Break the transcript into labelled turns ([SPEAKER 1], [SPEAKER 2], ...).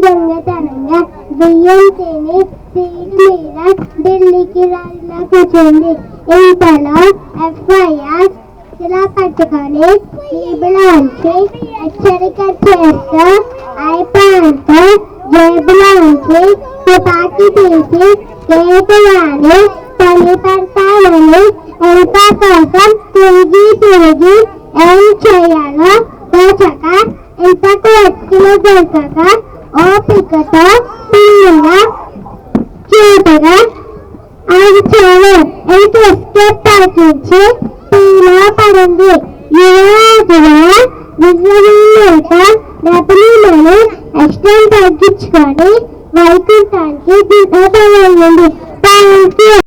[SPEAKER 1] దొంగతనంగా బియ్యం తిని సీటు మీద ఢిల్లీకి రైల్లో కూర్చుంది. ఇంతలో ఎఫ్ఐఆర్ ఇలా పట్టుకొని జేబులోంచి హెచ్చరిక చేస్తూ ఐపాడ్తో జేబులోంచి తుపాకీ తీసి కేటువాని పని పెడతానని ఎంత కోసం తిరిగి ఏం చేయాలో తోచక ఇంతకు వచ్చిన దొరకక ఓపికతో పిల్లగా చూపుగా ఆగిచాను. ఇంత ఎస్కేప్ పాటించి పీలో పడింది. యువరాజుగా విజయమేత డబ్బులను ఎక్స్ట్రా తగ్గించుకొని వైకుంఠానికి దిగబడింది.